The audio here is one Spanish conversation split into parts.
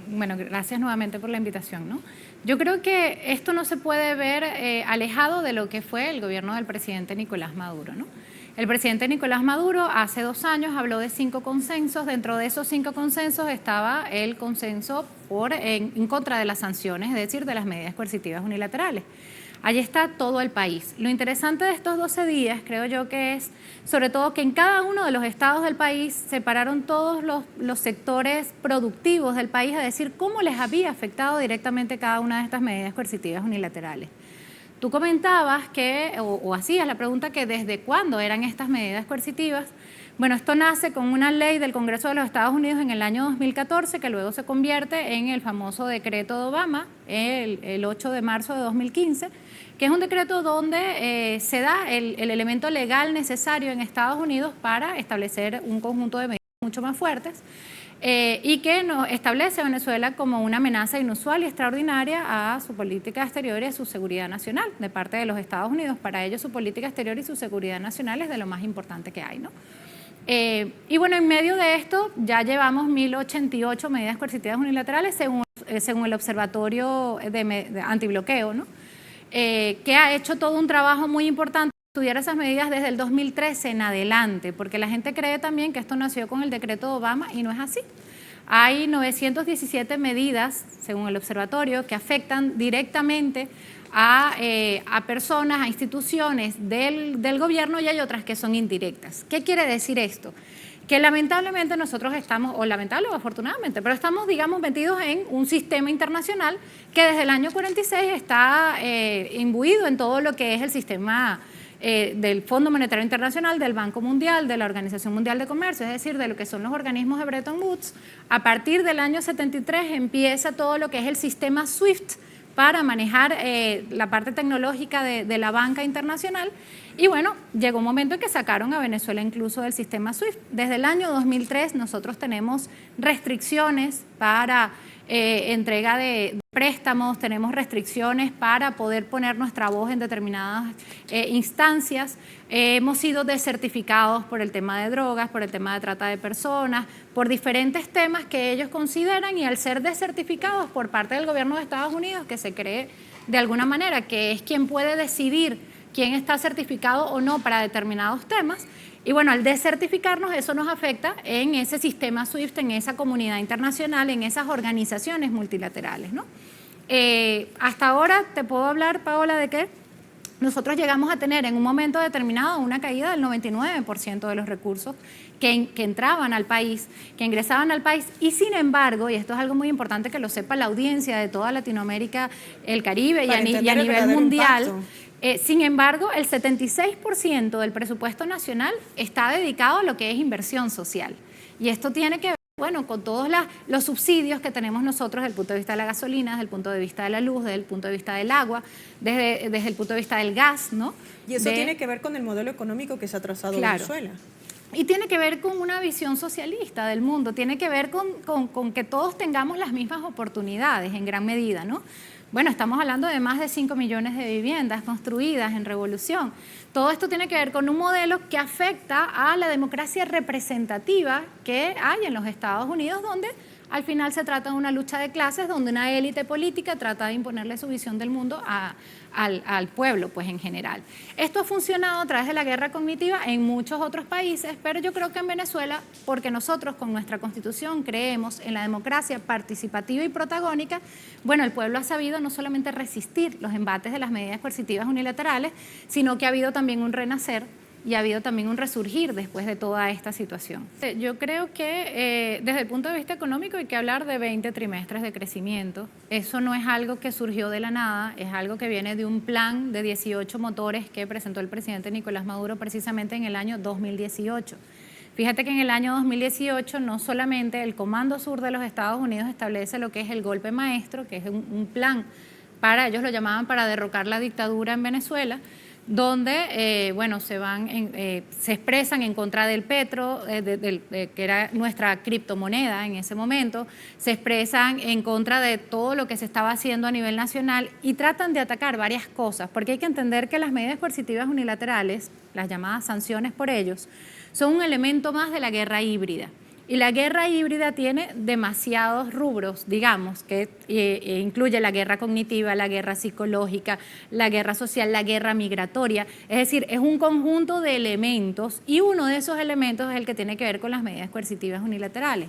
Bueno, gracias nuevamente por la invitación, ¿no? Yo creo que esto no se puede ver alejado de lo que fue el gobierno del presidente Nicolás Maduro, ¿no? El presidente Nicolás Maduro hace 2 años habló de 5 consensos. Dentro de esos 5 consensos estaba el consenso en contra de las sanciones, es decir, de las medidas coercitivas unilaterales. Allí está todo el país. Lo interesante de estos 12 días, creo yo, que es sobre todo que en cada uno de los estados del país se pararon todos los sectores productivos del país a decir cómo les había afectado directamente cada una de estas medidas coercitivas unilaterales. Tú comentabas que, o hacías la pregunta que desde cuándo eran estas medidas coercitivas. Bueno, esto nace con una ley del Congreso de los Estados Unidos en el año 2014, que luego se convierte en el famoso decreto de Obama, el 8 de marzo de 2015, que es un decreto donde se da el elemento legal necesario en Estados Unidos para establecer un conjunto de medidas mucho más fuertes. Y que nos establece a Venezuela como una amenaza inusual y extraordinaria a su política exterior y a su seguridad nacional de parte de los Estados Unidos. Para ellos su política exterior y su seguridad nacional es de lo más importante que hay, ¿no? Y bueno, en medio de esto ya llevamos 1.088 medidas coercitivas unilaterales según el Observatorio de Antibloqueo, ¿no? Que ha hecho todo un trabajo muy importante estudiar esas medidas desde el 2013 en adelante, porque la gente cree también que esto nació con el decreto de Obama y no es así. Hay 917 medidas, según el observatorio, que afectan directamente a personas, a instituciones del gobierno, y hay otras que son indirectas. ¿Qué quiere decir esto? Que lamentablemente nosotros estamos, o lamentable o afortunadamente, pero estamos, digamos, metidos en un sistema internacional que desde el año 46 está imbuido en todo lo que es el sistema del Fondo Monetario Internacional, del Banco Mundial, de la Organización Mundial de Comercio, es decir, de lo que son los organismos de Bretton Woods. A partir del año 73 empieza todo lo que es el sistema SWIFT para manejar la parte tecnológica de la banca internacional. Y bueno, llegó un momento en que sacaron a Venezuela incluso del sistema SWIFT. Desde el año 2003 nosotros tenemos restricciones para entrega de préstamos, tenemos restricciones para poder poner nuestra voz en determinadas instancias. Hemos sido desertificados por el tema de drogas, por el tema de trata de personas, por diferentes temas que ellos consideran, y al ser desertificados por parte del gobierno de Estados Unidos, que se cree de alguna manera que es quien puede decidir quién está certificado o no para determinados temas. Y bueno, al desertificarnos, eso nos afecta en ese sistema SWIFT, en esa comunidad internacional, en esas organizaciones multilaterales, ¿no? Hasta ahora te puedo hablar, Paola, de que nosotros llegamos a tener en un momento determinado una caída del 99% de los recursos que entraban al país, que ingresaban al país, y sin embargo, y esto es algo muy importante que lo sepa la audiencia de toda Latinoamérica, el Caribe y a nivel mundial, sin embargo, el 76% del presupuesto nacional está dedicado a lo que es inversión social. Y esto tiene que ver, bueno, con todos los subsidios que tenemos nosotros desde el punto de vista de la gasolina, desde el punto de vista de la luz, desde el punto de vista del agua, desde el punto de vista del gas, ¿no? Y eso tiene que ver con el modelo económico que se ha trazado Venezuela. Y tiene que ver con una visión socialista del mundo, tiene que ver con que todos tengamos las mismas oportunidades en gran medida, ¿no? Bueno, estamos hablando de más de 5 millones de viviendas construidas en revolución. Todo esto tiene que ver con un modelo que afecta a la democracia representativa que hay en los Estados Unidos, donde al final se trata de una lucha de clases, donde una élite política trata de imponerle su visión del mundo al pueblo, pues en general. Esto ha funcionado a través de la guerra cognitiva en muchos otros países, pero yo creo que en Venezuela, porque nosotros con nuestra Constitución creemos en la democracia participativa y protagónica, bueno, el pueblo ha sabido no solamente resistir los embates de las medidas coercitivas unilaterales, sino que ha habido también un renacer y ha habido también un resurgir después de toda esta situación. Yo creo que desde el punto de vista económico hay que hablar de 20 trimestres de crecimiento. Eso no es algo que surgió de la nada, es algo que viene de un plan de 18 motores que presentó el presidente Nicolás Maduro precisamente en el año 2018. Fíjate que en el año 2018 no solamente el Comando Sur de los Estados Unidos establece lo que es el golpe maestro, que es un plan para, ellos lo llamaban para derrocar la dictadura en Venezuela, donde bueno, se expresan en contra del petro, que era nuestra criptomoneda en ese momento, se expresan en contra de todo lo que se estaba haciendo a nivel nacional y tratan de atacar varias cosas, porque hay que entender que las medidas coercitivas unilaterales, las llamadas sanciones por ellos, son un elemento más de la guerra híbrida. Y la guerra híbrida tiene demasiados rubros, digamos, que incluye la guerra cognitiva, la guerra psicológica, la guerra social, la guerra migratoria. Es decir, es un conjunto de elementos y uno de esos elementos es el que tiene que ver con las medidas coercitivas unilaterales.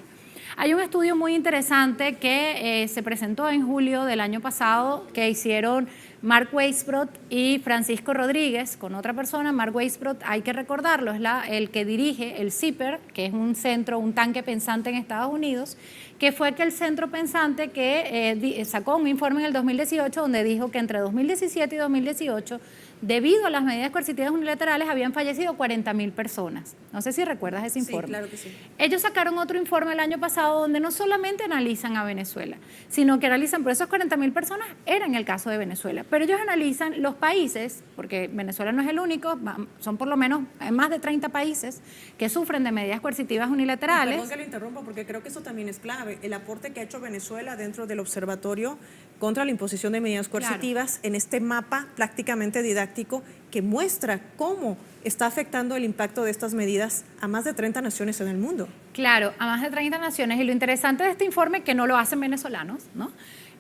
Hay un estudio muy interesante que se presentó en julio del año pasado que hicieron Mark Weisbrot y Francisco Rodríguez con otra persona. Mark Weisbrot, hay que recordarlo, es el que dirige el CIPER, que es un centro, un tanque pensante en Estados Unidos, que fue el centro pensante que sacó un informe en el 2018 donde dijo que entre 2017 y 2018 debido a las medidas coercitivas unilaterales habían fallecido 40.000 personas. No sé si recuerdas ese informe. Sí, claro que sí. Ellos sacaron otro informe el año pasado donde no solamente analizan a Venezuela, sino que analizan, por esos 40.000 personas era en el caso de Venezuela, pero ellos analizan los países, porque Venezuela no es el único, son por lo menos más de 30 países que sufren de medidas coercitivas unilaterales. Perdón que lo interrumpa porque creo que eso también es clave, el aporte que ha hecho Venezuela dentro del observatorio contra la imposición de medidas coercitivas, claro, en este mapa prácticamente didáctico que muestra cómo está afectando el impacto de estas medidas a más de 30 naciones en el mundo. Claro, a más de 30 naciones. Y lo interesante de este informe es que no lo hacen venezolanos, ¿no?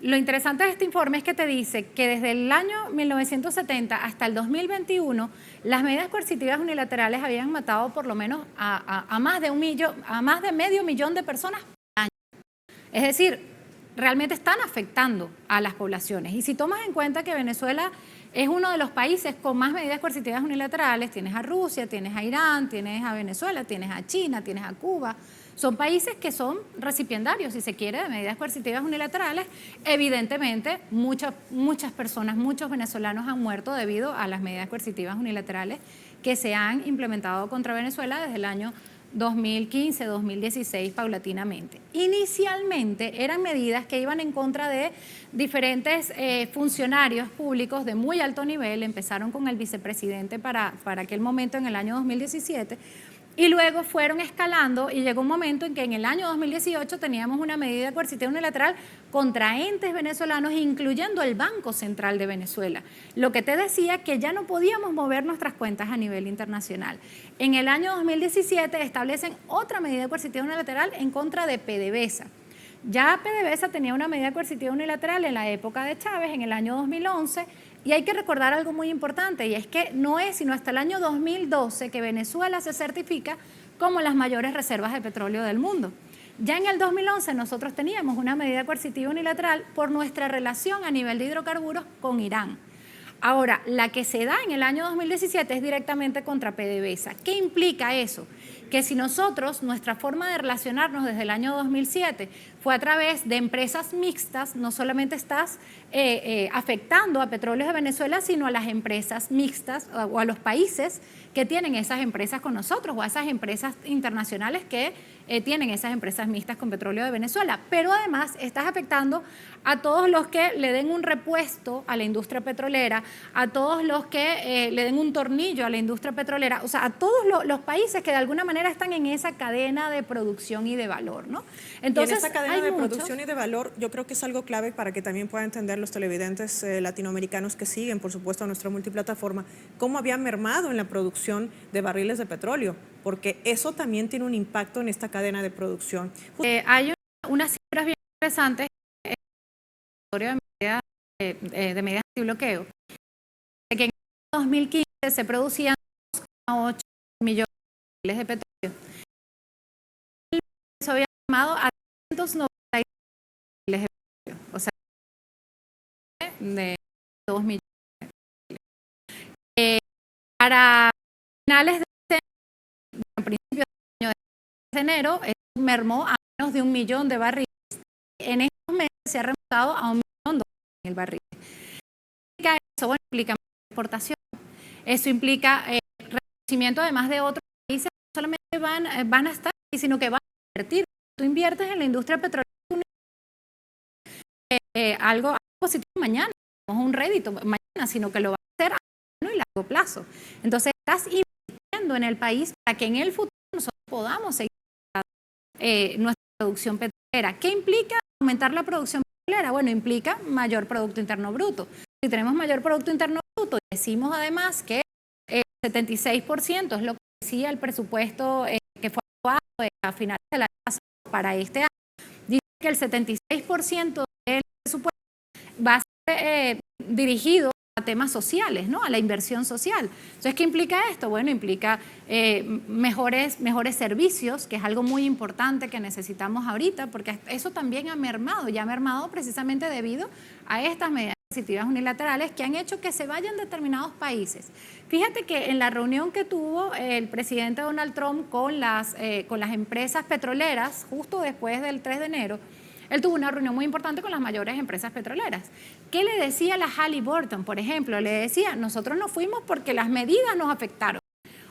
Lo interesante de este informe es que te dice que desde el año 1970 hasta el 2021 las medidas coercitivas unilaterales habían matado por lo menos a más de medio millón de personas por año. Es decir, realmente están afectando a las poblaciones. Y si tomas en cuenta que Venezuela es uno de los países con más medidas coercitivas unilaterales, tienes a Rusia, tienes a Irán, tienes a Venezuela, tienes a China, tienes a Cuba, son países que son recipiendarios, si se quiere, de medidas coercitivas unilaterales. Evidentemente, muchas personas, muchos venezolanos han muerto debido a las medidas coercitivas unilaterales que se han implementado contra Venezuela desde el año 2015, 2016 paulatinamente. Inicialmente eran medidas que iban en contra de diferentes funcionarios públicos de muy alto nivel, empezaron con el vicepresidente para aquel momento en el año 2017 y luego fueron escalando y llegó un momento en que en el año 2018 teníamos una medida coercitiva unilateral contra entes venezolanos, incluyendo el Banco Central de Venezuela. Lo que te decía que ya no podíamos mover nuestras cuentas a nivel internacional. En el año 2017 establecen otra medida coercitiva unilateral en contra de PDVSA. Ya PDVSA tenía una medida coercitiva unilateral en la época de Chávez, en el año 2011, y hay que recordar algo muy importante, y es que no es sino hasta el año 2012 que Venezuela se certifica como las mayores reservas de petróleo del mundo. Ya en el 2011 nosotros teníamos una medida coercitiva unilateral por nuestra relación a nivel de hidrocarburos con Irán. Ahora, la que se da en el año 2017 es directamente contra PDVSA. ¿Qué implica eso? Que si nosotros, nuestra forma de relacionarnos desde el año 2007 fue a través de empresas mixtas, no solamente estás afectando a Petróleos de Venezuela, sino a las empresas mixtas o a los países que tienen esas empresas con nosotros o a esas empresas internacionales que tienen esas empresas mixtas con Petróleo de Venezuela. Pero además estás afectando a todos los que le den un repuesto a la industria petrolera, a todos los que le den un tornillo a la industria petrolera, o sea, a todos los países que de alguna manera están en esa cadena de producción y de valor, ¿no? Entonces, y en esa cadena de producción y de valor, yo creo que es algo clave para que también puedan entender los televidentes latinoamericanos que siguen, por supuesto, a nuestra multiplataforma, cómo había mermado en la producción de barriles de petróleo, porque eso también tiene un impacto en esta cadena de producción. Hay unas cifras bien interesantes en la historia de medidas antibloqueo, de que en el 2015 se producían 2,8 millones de barriles de petróleo. Eso había llamado a 390 barriles de petróleo, o sea, de 2 millones. Para finales de principios del año de enero, mermó a menos de 1 millón de barriles. En estos meses se ha remontado a 1 millón de barriles en el barril. ¿Qué implica eso? Bueno, implica exportación. Eso implica reconocimiento además de otros países que no solamente van a estar ahí, sino que van a invertir. Tú inviertes en la industria petrolera, algo positivo mañana, no es un rédito mañana, sino que lo va a hacer a mediano y largo plazo. Entonces estás invirtiendo en el país para que en el futuro nosotros podamos seguir nuestra producción petrolera. ¿Qué implica aumentar la producción petrolera? Bueno, implica mayor Producto Interno Bruto. Si tenemos mayor Producto Interno Bruto y decimos además que el 76% es lo que decía el presupuesto que fue aprobado a finales del año pasado para este año, dice que el 76% del presupuesto va a ser dirigido a temas sociales, ¿no? A la inversión social. Entonces, ¿qué implica esto? Bueno, implica mejores servicios, que es algo muy importante que necesitamos ahorita, porque eso también ha mermado precisamente debido a estas medidas coercitivas unilaterales que han hecho que se vayan determinados países. Fíjate que en la reunión que tuvo el presidente Donald Trump con las empresas petroleras, justo después del 3 de enero, él tuvo una reunión muy importante con las mayores empresas petroleras. ¿Qué le decía la Halliburton, por ejemplo? Le decía, nosotros nos fuimos porque las medidas nos afectaron.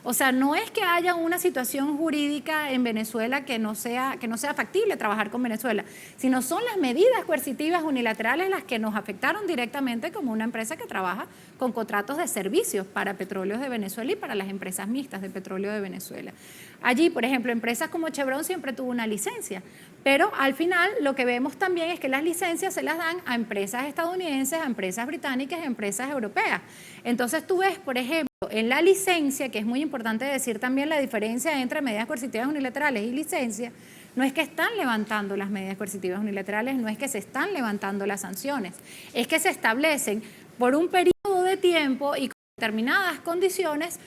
O sea, no es que haya una situación jurídica en Venezuela que no sea factible trabajar con Venezuela, sino son las medidas coercitivas unilaterales las que nos afectaron directamente como una empresa que trabaja con contratos de servicios para Petróleos de Venezuela y para las empresas mixtas de Petróleo de Venezuela. Allí, por ejemplo, empresas como Chevron siempre tuvo una licencia, pero al final lo que vemos también es que las licencias se las dan a empresas estadounidenses, a empresas británicas, a empresas europeas. Entonces tú ves, por ejemplo, en la licencia, que es muy importante decir también la diferencia entre medidas coercitivas unilaterales y licencia, no es que están levantando las medidas coercitivas unilaterales, no es que se están levantando las sanciones, es que se establecen por un periodo de tiempo y con determinadas condiciones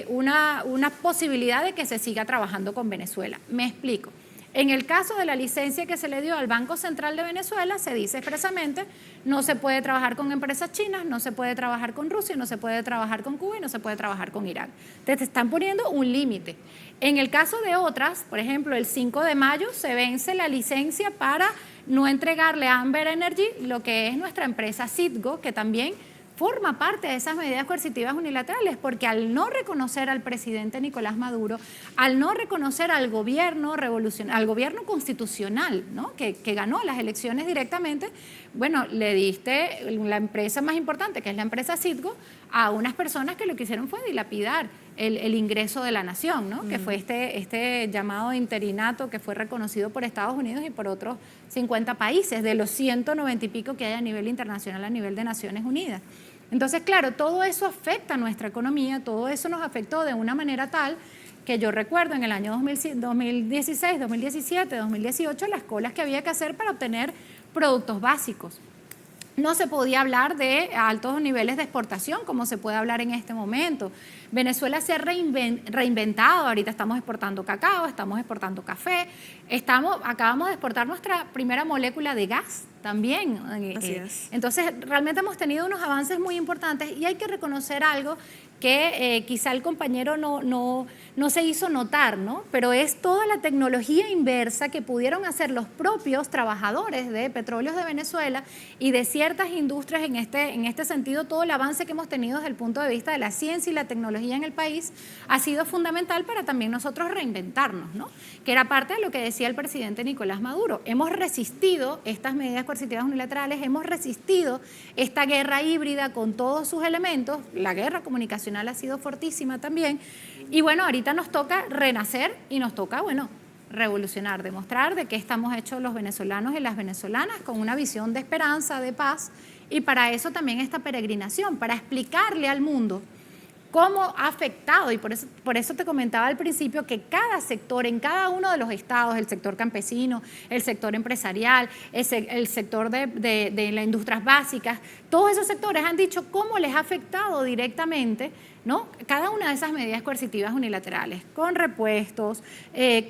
una posibilidad de que se siga trabajando con Venezuela. Me explico. En el caso de la licencia que se le dio al Banco Central de Venezuela, se dice expresamente, no se puede trabajar con empresas chinas, no se puede trabajar con Rusia, no se puede trabajar con Cuba y no se puede trabajar con Irán. Entonces te están poniendo un límite. En el caso de otras, por ejemplo, el 5 de mayo se vence la licencia para no entregarle a Amber Energy lo que es nuestra empresa Citgo, que también forma parte de esas medidas coercitivas unilaterales, porque al no reconocer al presidente Nicolás Maduro, al no reconocer al gobierno al gobierno constitucional, ¿no? que ganó las elecciones directamente, bueno, le diste la empresa más importante, que es la empresa Citgo, a unas personas que lo que hicieron fue dilapidar el ingreso de la nación, ¿no? Que fue este llamado interinato que fue reconocido por Estados Unidos y por otros 50 países, de los 190 y pico que hay a nivel internacional, a nivel de Naciones Unidas. Entonces, claro, todo eso afecta a nuestra economía, todo eso nos afectó de una manera tal que yo recuerdo en el año 2016, 2017, 2018, las colas que había que hacer para obtener productos básicos. No se podía hablar de altos niveles de exportación como se puede hablar en este momento. Venezuela se ha reinventado, ahorita estamos exportando cacao, estamos exportando café, acabamos de exportar nuestra primera molécula de gas también. Así es. Entonces, realmente hemos tenido unos avances muy importantes y hay que reconocer algo que quizá el compañero no se hizo notar, ¿no? Pero es toda la tecnología inversa que pudieron hacer los propios trabajadores de Petróleos de Venezuela y de ciertas industrias en este sentido. Todo el avance que hemos tenido desde el punto de vista de la ciencia y la tecnología en el país ha sido fundamental para también nosotros reinventarnos, ¿no? Que era parte de lo que decía el presidente Nicolás Maduro. Hemos resistido estas medidas coercitivas unilaterales, hemos resistido esta guerra híbrida con todos sus elementos, la guerra comunicacional ha sido fortísima también, y bueno, ahorita nos toca renacer y nos toca, bueno, revolucionar, demostrar de qué estamos hechos los venezolanos y las venezolanas con una visión de esperanza, de paz, y para eso también esta peregrinación, para explicarle al mundo cómo ha afectado, y por eso te comentaba al principio que cada sector, en cada uno de los estados, el sector campesino, el sector empresarial, el sector de las industrias básicas, todos esos sectores han dicho cómo les ha afectado directamente, ¿no? Cada una de esas medidas coercitivas unilaterales, con repuestos,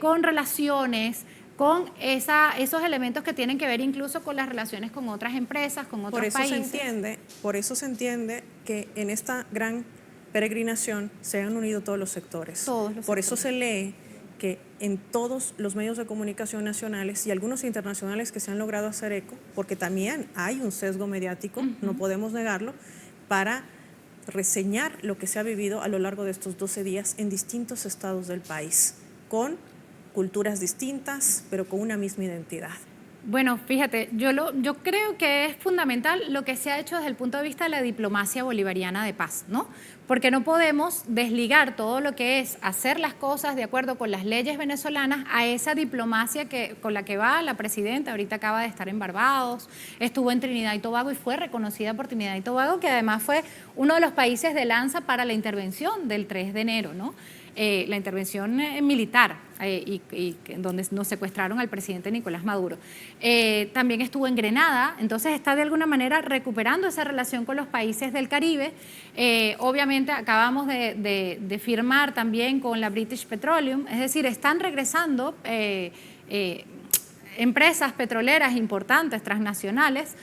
con relaciones, con esos elementos que tienen que ver incluso con las relaciones con otras empresas, con otros países. Por eso se entiende que en esta gran peregrinación se han unido todos los sectores. Por eso se lee que en todos los medios de comunicación nacionales y algunos internacionales que se han logrado hacer eco, porque también hay un sesgo mediático, no podemos negarlo, para reseñar lo que se ha vivido a lo largo de estos 12 días en distintos estados del país, con culturas distintas, pero con una misma identidad. Bueno, fíjate, yo creo que es fundamental lo que se ha hecho desde el punto de vista de la diplomacia bolivariana de paz, ¿no? Porque no podemos desligar todo lo que es hacer las cosas de acuerdo con las leyes venezolanas a esa diplomacia con la que va la presidenta. Ahorita acaba de estar en Barbados, estuvo en Trinidad y Tobago y fue reconocida por Trinidad y Tobago, que además fue uno de los países de lanza para la intervención del 3 de enero, ¿no? La intervención militar y donde nos secuestraron al presidente Nicolás Maduro. También estuvo en Grenada, entonces está de alguna manera recuperando esa relación con los países del Caribe. Obviamente acabamos de firmar también con la British Petroleum, es decir, están regresando empresas petroleras importantes, transnacionales.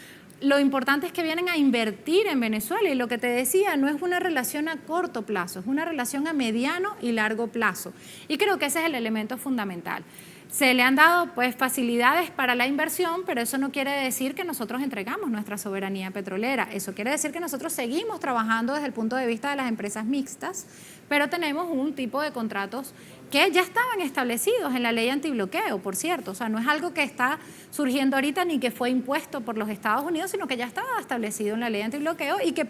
Lo importante es que vienen a invertir en Venezuela y lo que te decía, no es una relación a corto plazo, es una relación a mediano y largo plazo. Y creo que ese es el elemento fundamental. Se le han dado pues facilidades para la inversión, pero eso no quiere decir que nosotros entregamos nuestra soberanía petrolera. Eso quiere decir que nosotros seguimos trabajando desde el punto de vista de las empresas mixtas, pero tenemos un tipo de contratos que ya estaban establecidos en la ley antibloqueo, por cierto. O sea, no es algo que está surgiendo ahorita ni que fue impuesto por los Estados Unidos, sino que ya estaba establecido en la ley antibloqueo y que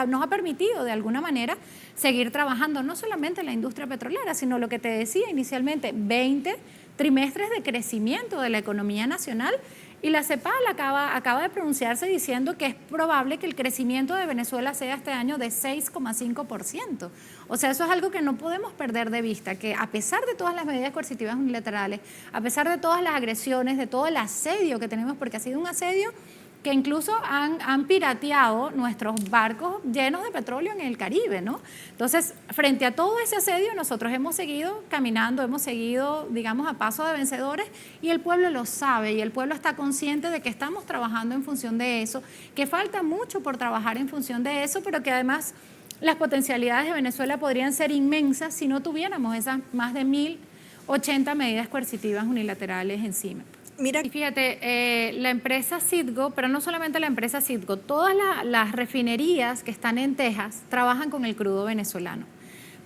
nos ha permitido de alguna manera seguir trabajando no solamente en la industria petrolera, sino lo que te decía inicialmente, 20 trimestres de crecimiento de la economía nacional. Y la CEPAL acaba de pronunciarse diciendo que es probable que el crecimiento de Venezuela sea este año de 6,5%. O sea, eso es algo que no podemos perder de vista, que a pesar de todas las medidas coercitivas unilaterales, a pesar de todas las agresiones, de todo el asedio que tenemos, porque ha sido un asedio que incluso han pirateado nuestros barcos llenos de petróleo en el Caribe, ¿no? Entonces, frente a todo ese asedio, nosotros hemos seguido caminando, hemos seguido, digamos, a paso de vencedores y el pueblo lo sabe y el pueblo está consciente de que estamos trabajando en función de eso, que falta mucho por trabajar en función de eso, pero que además las potencialidades de Venezuela podrían ser inmensas si no tuviéramos esas más de 1.080 medidas coercitivas unilaterales encima. Mira, y fíjate, la empresa Citgo, pero no solamente la empresa Citgo, todas las refinerías que están en Texas trabajan con el crudo venezolano.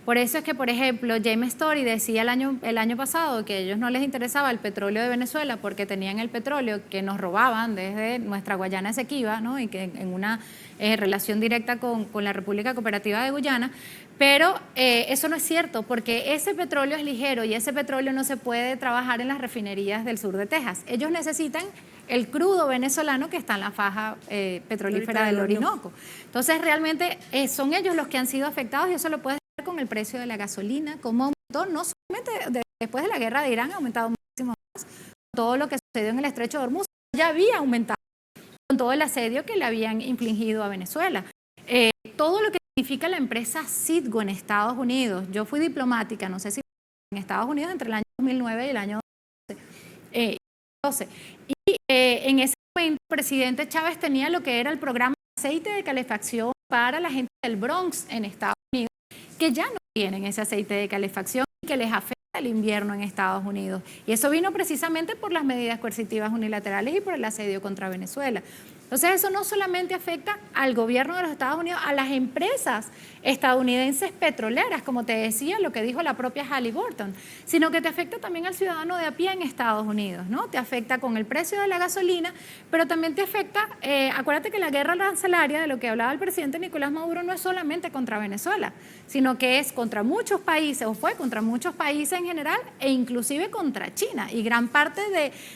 Por eso es que, por ejemplo, James Story decía el año pasado que a ellos no les interesaba el petróleo de Venezuela porque tenían el petróleo que nos robaban desde nuestra Guayana Esequiba, ¿no? Y que en una relación directa con la República Cooperativa de Guyana. Pero eso no es cierto, porque ese petróleo es ligero y ese petróleo no se puede trabajar en las refinerías del sur de Texas. Ellos necesitan el crudo venezolano que está en la faja petrolífera del Orinoco. Entonces, realmente son ellos los que han sido afectados y eso lo puedes ver con el precio de la gasolina, como aumentó, no solamente después de la guerra de Irán, ha aumentado muchísimo más. Todo lo que sucedió en el Estrecho de Hormuz ya había aumentado con todo el asedio que le habían infligido a Venezuela. Todo lo que significa la empresa Citgo en Estados Unidos. Yo fui diplomática, no sé si en Estados Unidos entre el año 2009 y el año 2012. Y en ese momento el presidente Chávez tenía lo que era el programa de aceite de calefacción para la gente del Bronx en Estados Unidos, que ya no tienen ese aceite de calefacción y que les afecta el invierno en Estados Unidos. Y eso vino precisamente por las medidas coercitivas unilaterales y por el asedio contra Venezuela. Entonces eso no solamente afecta al gobierno de los Estados Unidos, a las empresas estadounidenses petroleras, como te decía, lo que dijo la propia Halliburton, sino que te afecta también al ciudadano de a pie en Estados Unidos, ¿no? Te afecta con el precio de la gasolina, pero también te afecta, acuérdate que la guerra arancelaria de lo que hablaba el presidente Nicolás Maduro no es solamente contra Venezuela, sino que es contra muchos países, o fue contra muchos países en general, e inclusive contra China, y gran parte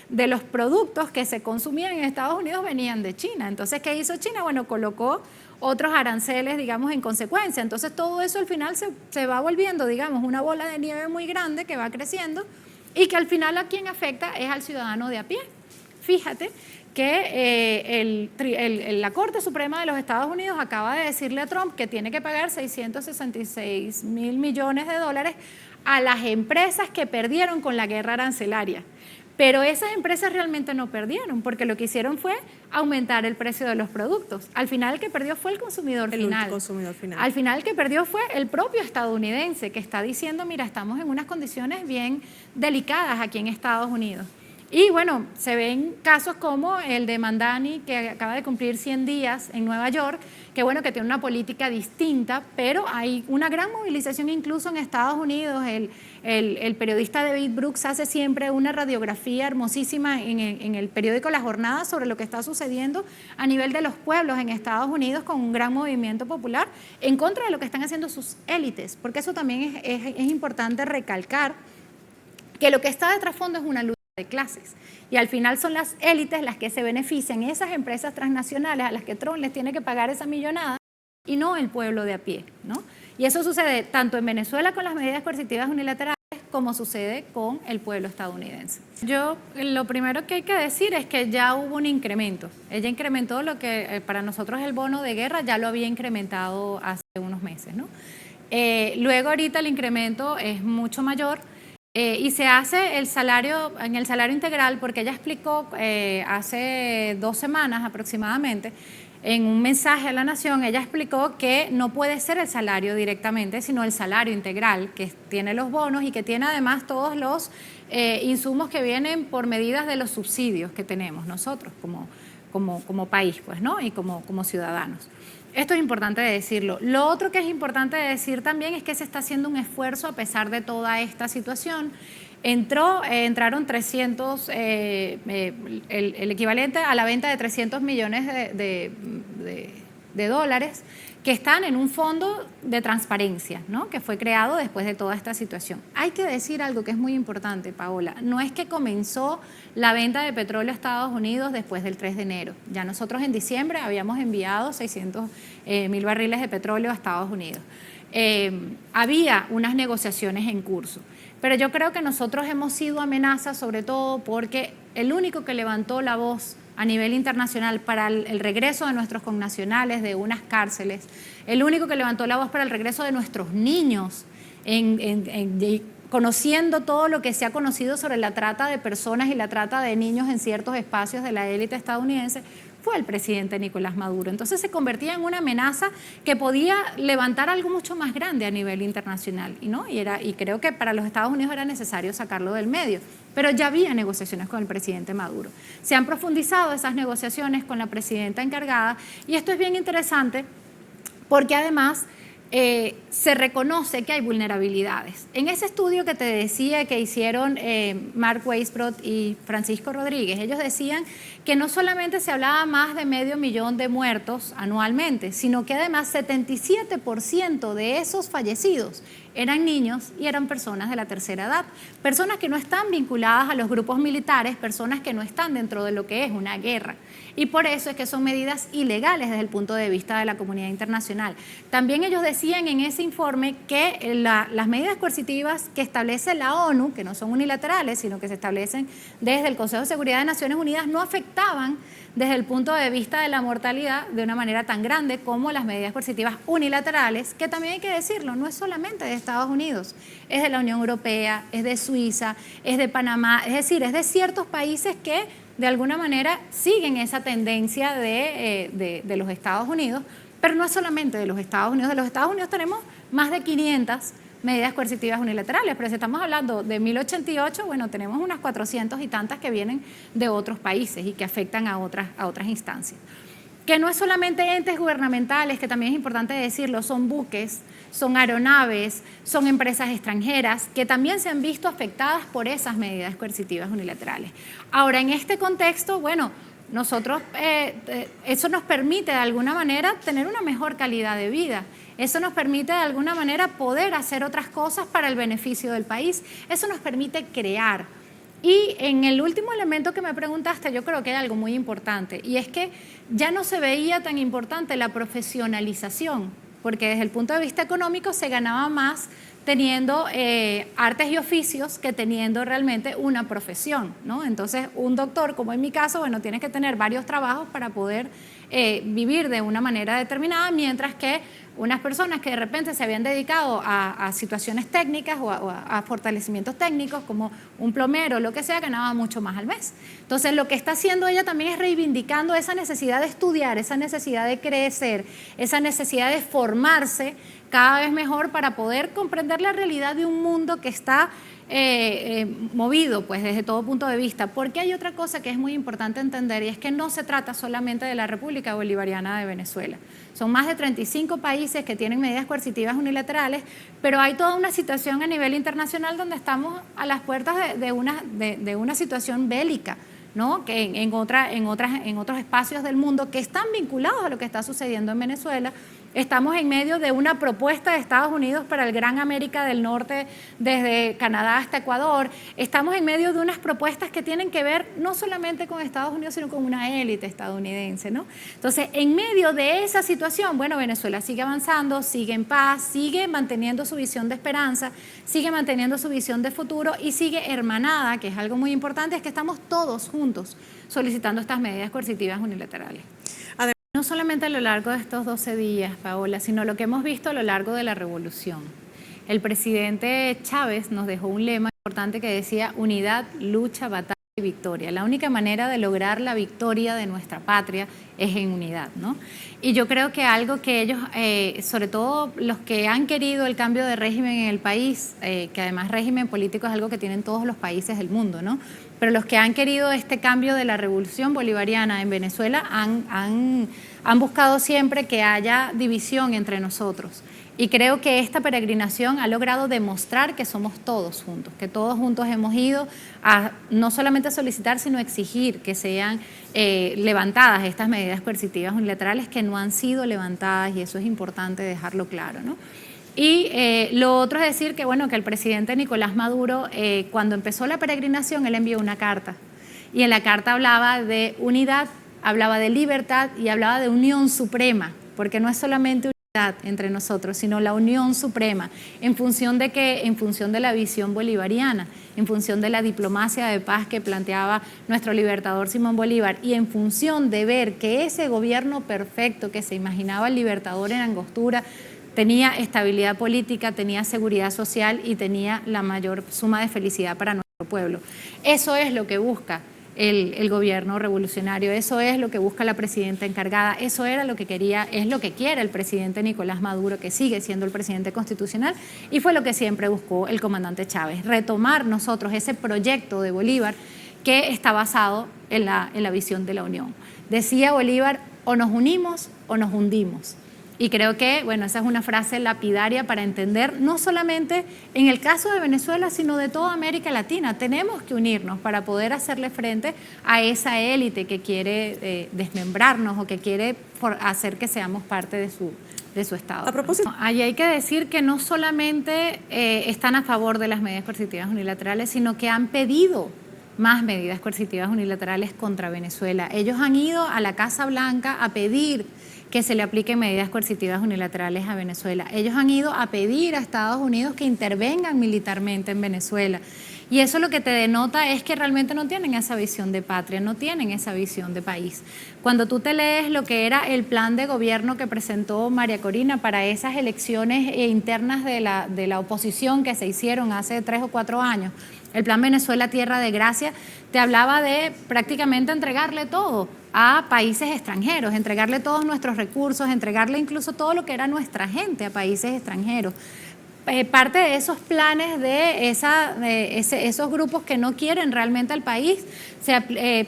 de los productos que se consumían en Estados Unidos venían de China. Entonces, ¿qué hizo China? Bueno, colocó otros aranceles, digamos, en consecuencia. Entonces, todo eso al final se va volviendo, digamos, una bola de nieve muy grande que va creciendo y que al final a quien afecta es al ciudadano de a pie. Fíjate que la Corte Suprema de los Estados Unidos acaba de decirle a Trump que tiene que pagar 666 mil millones de dólares a las empresas que perdieron con la guerra arancelaria. Pero esas empresas realmente no perdieron, porque lo que hicieron fue aumentar el precio de los productos. Al final el que perdió fue el consumidor final. El consumidor final. Al final el que perdió fue el propio estadounidense, que está diciendo, mira, estamos en unas condiciones bien delicadas aquí en Estados Unidos. Y bueno, se ven casos como el de Mandani, que acaba de cumplir 100 días en Nueva York, que bueno, que tiene una política distinta, pero hay una gran movilización incluso en Estados Unidos. El periodista David Brooks hace siempre una radiografía hermosísima en el periódico La Jornada sobre lo que está sucediendo a nivel de los pueblos en Estados Unidos, con un gran movimiento popular en contra de lo que están haciendo sus élites, porque eso también es importante recalcar, que lo que está de trasfondo es una lucha de clases y al final son las élites las que se benefician, esas empresas transnacionales a las que Trump les tiene que pagar esa millonada y no el pueblo de a pie, ¿no? Y eso sucede tanto en Venezuela con las medidas coercitivas unilaterales como sucede con el pueblo estadounidense. Lo primero que hay que decir es que ya hubo un incremento. Ella incrementó lo que para nosotros el bono de guerra, ya lo había incrementado hace unos meses, ¿no? Luego ahorita el incremento es mucho mayor. Y se hace en el salario integral, porque ella explicó hace 2 semanas aproximadamente, en un mensaje a la Nación, ella explicó que no puede ser el salario directamente, sino el salario integral, que tiene los bonos y que tiene además todos los insumos que vienen por medidas de los subsidios que tenemos nosotros como país, pues, ¿no? Y como ciudadanos. Esto es importante decirlo. Lo otro que es importante decir también es que se está haciendo un esfuerzo a pesar de toda esta situación. Entraron 300, el equivalente a la venta de 300 millones de dólares que están en un fondo de transparencia, ¿no? Que fue creado después de toda esta situación. Hay que decir algo que es muy importante, Paola. No es que comenzó la venta de petróleo a Estados Unidos después del 3 de enero. Ya nosotros en diciembre habíamos enviado 600.000 barriles de petróleo a Estados Unidos. Había unas negociaciones en curso. Pero yo creo que nosotros hemos sido amenaza sobre todo porque el único que levantó la voz a nivel internacional para el regreso de nuestros connacionales de unas cárceles, el único que levantó la voz para el regreso de nuestros niños, conociendo todo lo que se ha conocido sobre la trata de personas y la trata de niños en ciertos espacios de la élite estadounidense, fue el presidente Nicolás Maduro. Entonces se convertía en una amenaza que podía levantar algo mucho más grande a nivel internacional, y creo que para los Estados Unidos era necesario sacarlo del medio. Pero ya había negociaciones con el presidente Maduro. Se han profundizado esas negociaciones con la presidenta encargada, y esto es bien interesante porque además se reconoce que hay vulnerabilidades. En ese estudio que te decía que hicieron Mark Weisbrot y Francisco Rodríguez, ellos decían que no solamente se hablaba más de 500.000 de muertos anualmente, sino que además 77% de esos fallecidos eran niños y eran personas de la tercera edad, personas que no están vinculadas a los grupos militares, personas que no están dentro de lo que es una guerra. Y por eso es que son medidas ilegales desde el punto de vista de la comunidad internacional. También ellos decían en ese informe que las medidas coercitivas que establece la ONU, que no son unilaterales, sino que se establecen desde el Consejo de Seguridad de Naciones Unidas, no afectaban desde el punto de vista de la mortalidad de una manera tan grande como las medidas coercitivas unilaterales, que también hay que decirlo, no es solamente de Estados Unidos, es de la Unión Europea, es de Suiza, es de Panamá, es decir, es de ciertos países que de alguna manera siguen esa tendencia de los Estados Unidos, pero no es solamente de los Estados Unidos. De los Estados Unidos tenemos más de 500 medidas coercitivas unilaterales, pero si estamos hablando de 1088, bueno, tenemos unas 400 y tantas que vienen de otros países y que afectan a otras instancias. Que no es solamente entes gubernamentales, que también es importante decirlo, son buques, son aeronaves, son empresas extranjeras que también se han visto afectadas por esas medidas coercitivas unilaterales. Ahora, en este contexto, bueno, nosotros, eso nos permite de alguna manera tener una mejor calidad de vida. Eso nos permite de alguna manera poder hacer otras cosas para el beneficio del país. Eso nos permite crear. Y en el último elemento que me preguntaste, yo creo que hay algo muy importante, y es que ya no se veía tan importante la profesionalización, porque desde el punto de vista económico se ganaba más teniendo artes y oficios que teniendo realmente una profesión, ¿no? Entonces, un doctor, como en mi caso, bueno, tiene que tener varios trabajos para poder vivir de una manera determinada, mientras que unas personas que de repente se habían dedicado a situaciones técnicas o a fortalecimientos técnicos, como un plomero o lo que sea, ganaban mucho más al mes. Entonces, lo que está haciendo ella también es reivindicando esa necesidad de estudiar, esa necesidad de crecer, esa necesidad de formarse cada vez mejor para poder comprender la realidad de un mundo que está movido pues desde todo punto de vista, porque hay otra cosa que es muy importante entender, y es que no se trata solamente de la República Bolivariana de Venezuela. Son más de 35 países que tienen medidas coercitivas unilaterales, pero hay toda una situación a nivel internacional donde estamos a las puertas de una situación bélica, ¿no? Que en otros espacios del mundo que están vinculados a lo que está sucediendo en Venezuela, Estamos en medio de una propuesta de Estados Unidos para el Gran América del Norte, desde Canadá hasta Ecuador. Estamos en medio de unas propuestas que tienen que ver no solamente con Estados Unidos, sino con una élite estadounidense, ¿no? Entonces, en medio de esa situación, bueno, Venezuela sigue avanzando, sigue en paz, sigue manteniendo su visión de esperanza, sigue manteniendo su visión de futuro y sigue hermanada, que es algo muy importante, es que estamos todos juntos solicitando estas medidas coercitivas unilaterales. No solamente a lo largo de estos 12 días, Paola, sino lo que hemos visto a lo largo de la revolución. El presidente Chávez nos dejó un lema importante que decía unidad, lucha, batalla y victoria. La única manera de lograr la victoria de nuestra patria es en unidad, ¿no? Y yo creo que algo que ellos, sobre todo los que han querido el cambio de régimen en el país, que además régimen político es algo que tienen todos los países del mundo, ¿no? Pero los que han querido este cambio de la revolución bolivariana en Venezuela han buscado siempre que haya división entre nosotros. Y creo que esta peregrinación ha logrado demostrar que somos todos juntos, que todos juntos hemos ido a no solamente solicitar, sino exigir que sean levantadas estas medidas coercitivas unilaterales que no han sido levantadas, y eso es importante dejarlo claro, ¿no? Y lo otro es decir que, bueno, que el presidente Nicolás Maduro, cuando empezó la peregrinación, él envió una carta. Y en la carta hablaba de unidad, hablaba de libertad y hablaba de unión suprema, porque no es solamente unidad entre nosotros, sino la unión suprema. ¿En función de qué? En función de la visión bolivariana, en función de la diplomacia de paz que planteaba nuestro libertador Simón Bolívar, y en función de ver que ese gobierno perfecto que se imaginaba el libertador en Angostura tenía estabilidad política, tenía seguridad social y tenía la mayor suma de felicidad para nuestro pueblo. Eso es lo que busca el gobierno revolucionario, eso es lo que busca la presidenta encargada, eso era lo que quería, es lo que quiere el presidente Nicolás Maduro, que sigue siendo el presidente constitucional, y fue lo que siempre buscó el comandante Chávez, retomar nosotros ese proyecto de Bolívar que está basado en la visión de la unión. Decía Bolívar, o nos unimos o nos hundimos. Y creo que, bueno, esa es una frase lapidaria para entender, no solamente en el caso de Venezuela, sino de toda América Latina. Tenemos que unirnos para poder hacerle frente a esa élite que quiere desmembrarnos o que quiere hacer que seamos parte de su Estado. A propósito, ahí hay que decir que no solamente están a favor de las medidas coercitivas unilaterales, sino que han pedido más medidas coercitivas unilaterales contra Venezuela. Ellos han ido a la Casa Blanca a pedir que se le apliquen medidas coercitivas unilaterales a Venezuela. Ellos han ido a pedir a Estados Unidos que intervengan militarmente en Venezuela. Y eso lo que te denota es que realmente no tienen esa visión de patria, no tienen esa visión de país. Cuando tú te lees lo que era el plan de gobierno que presentó María Corina para esas elecciones internas de la oposición que se hicieron hace 3 o 4 años, el plan Venezuela Tierra de Gracia, te hablaba de prácticamente entregarle todo a países extranjeros, entregarle todos nuestros recursos, entregarle incluso todo lo que era nuestra gente a países extranjeros. Parte de esos planes de esos grupos que no quieren realmente al país,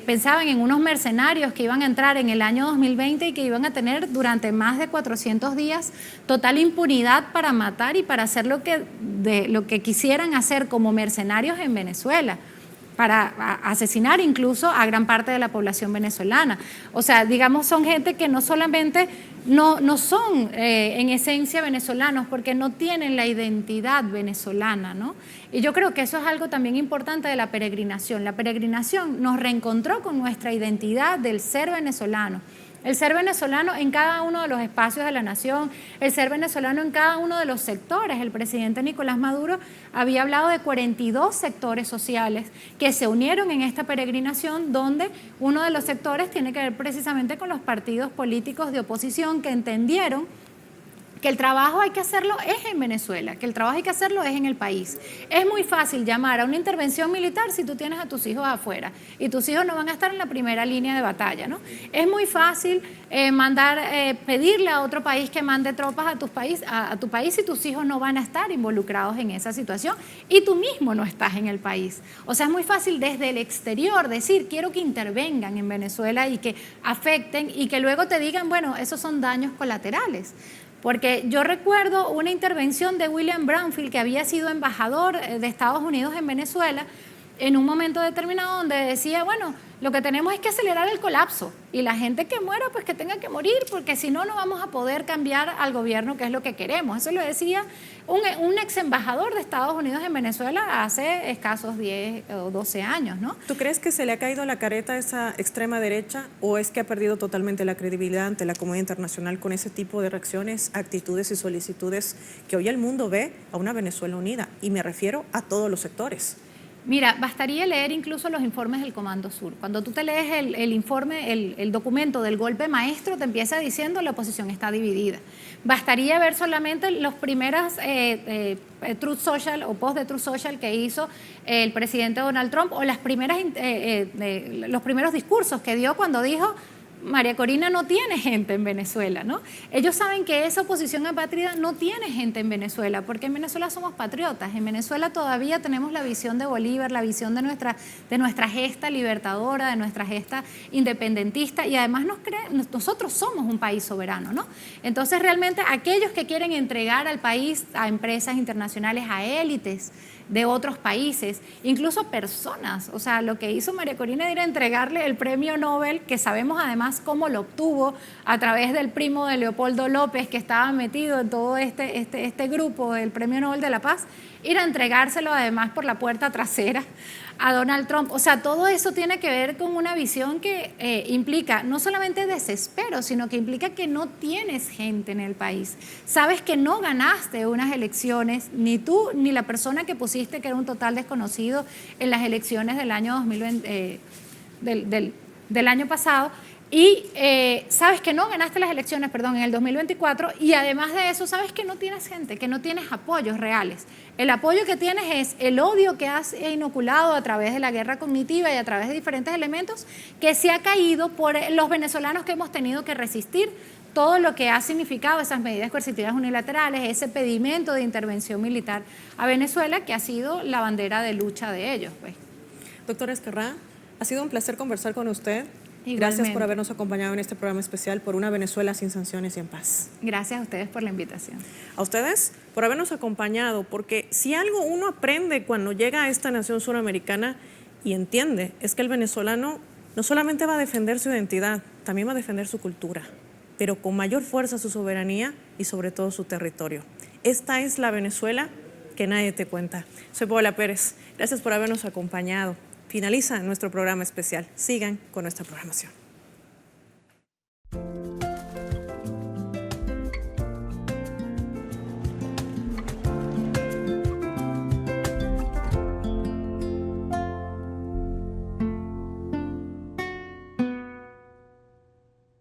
pensaban en unos mercenarios que iban a entrar en el año 2020 y que iban a tener durante más de 400 días total impunidad para matar y para hacer lo que quisieran hacer como mercenarios en Venezuela, para asesinar incluso a gran parte de la población venezolana. O sea, digamos, son gente que no solamente no son en esencia venezolanos, porque no tienen la identidad venezolana, ¿no? Y yo creo que eso es algo también importante de la peregrinación. La peregrinación nos reencontró con nuestra identidad del ser venezolano. El ser venezolano en cada uno de los espacios de la nación, el ser venezolano en cada uno de los sectores. El presidente Nicolás Maduro había hablado de 42 sectores sociales que se unieron en esta peregrinación, donde uno de los sectores tiene que ver precisamente con los partidos políticos de oposición que entendieron que el trabajo hay que hacerlo es en Venezuela, que el trabajo hay que hacerlo es en el país. Es muy fácil llamar a una intervención militar si tú tienes a tus hijos afuera y tus hijos no van a estar en la primera línea de batalla, ¿no? Es muy fácil pedirle a otro país que mande tropas a tu país si tus hijos no van a estar involucrados en esa situación y tú mismo no estás en el país. O sea, es muy fácil desde el exterior decir, quiero que intervengan en Venezuela y que afecten y que luego te digan, bueno, esos son daños colaterales. Porque yo recuerdo una intervención de William Brownfield, que había sido embajador de Estados Unidos en Venezuela, en un momento determinado donde decía, bueno, Lo que tenemos es que acelerar el colapso y la gente que muera, pues que tenga que morir, porque si no, no vamos a poder cambiar al gobierno, que es lo que queremos. Eso lo decía un ex embajador de Estados Unidos en Venezuela hace escasos 10 o 12 años, ¿no? ¿Tú crees que se le ha caído la careta a esa extrema derecha o es que ha perdido totalmente la credibilidad ante la comunidad internacional con ese tipo de reacciones, actitudes y solicitudes que hoy el mundo ve a una Venezuela unida? Y me refiero a todos los sectores. Mira, bastaría leer incluso los informes del Comando Sur. Cuando tú te lees el informe, el documento del golpe maestro, te empieza diciendo la oposición está dividida. Bastaría ver solamente los primeros Truth Social o post de Truth Social que hizo el presidente Donald Trump o las primeras, los primeros discursos que dio cuando dijo: María Corina no tiene gente en Venezuela, ¿no? Ellos saben que esa oposición apátrida no tiene gente en Venezuela, porque en Venezuela somos patriotas. En Venezuela todavía tenemos la visión de Bolívar, la visión de nuestra gesta libertadora, de nuestra gesta independentista, y además nosotros somos un país soberano, ¿no? Entonces, realmente, aquellos que quieren entregar al país a empresas internacionales, a élites de otros países, incluso personas. O sea, lo que hizo María Corina era entregarle el premio Nobel, que sabemos además cómo lo obtuvo, a través del primo de Leopoldo López, que estaba metido en todo este grupo del Premio Nobel de la Paz, ir a entregárselo además por la puerta trasera a Donald Trump. O sea, todo eso tiene que ver con una visión que implica no solamente desespero, sino que implica que no tienes gente en el país. Sabes que no ganaste unas elecciones, ni tú ni la persona que pusiste, que era un total desconocido en las elecciones del año 2020, del año pasado, y sabes que no ganaste las elecciones, perdón, en el 2024, y además de eso sabes que no tienes gente, que no tienes apoyos reales. El apoyo que tienes es el odio que has inoculado a través de la guerra cognitiva y a través de diferentes elementos que se ha caído por los venezolanos que hemos tenido que resistir todo lo que ha significado esas medidas coercitivas unilaterales, ese pedimento de intervención militar a Venezuela, que ha sido la bandera de lucha de ellos, pues. Doctora Esquerrá, ha sido un placer conversar con usted. Igualmente. Gracias por habernos acompañado en este programa especial por una Venezuela sin sanciones y en paz. Gracias a ustedes por la invitación. A ustedes por habernos acompañado, porque si algo uno aprende cuando llega a esta nación suramericana y entiende, es que el venezolano no solamente va a defender su identidad, también va a defender su cultura, pero con mayor fuerza su soberanía y sobre todo su territorio. Esta es la Venezuela que nadie te cuenta. Soy Paola Pérez. Gracias por habernos acompañado. Finaliza nuestro programa especial. Sigan con nuestra programación.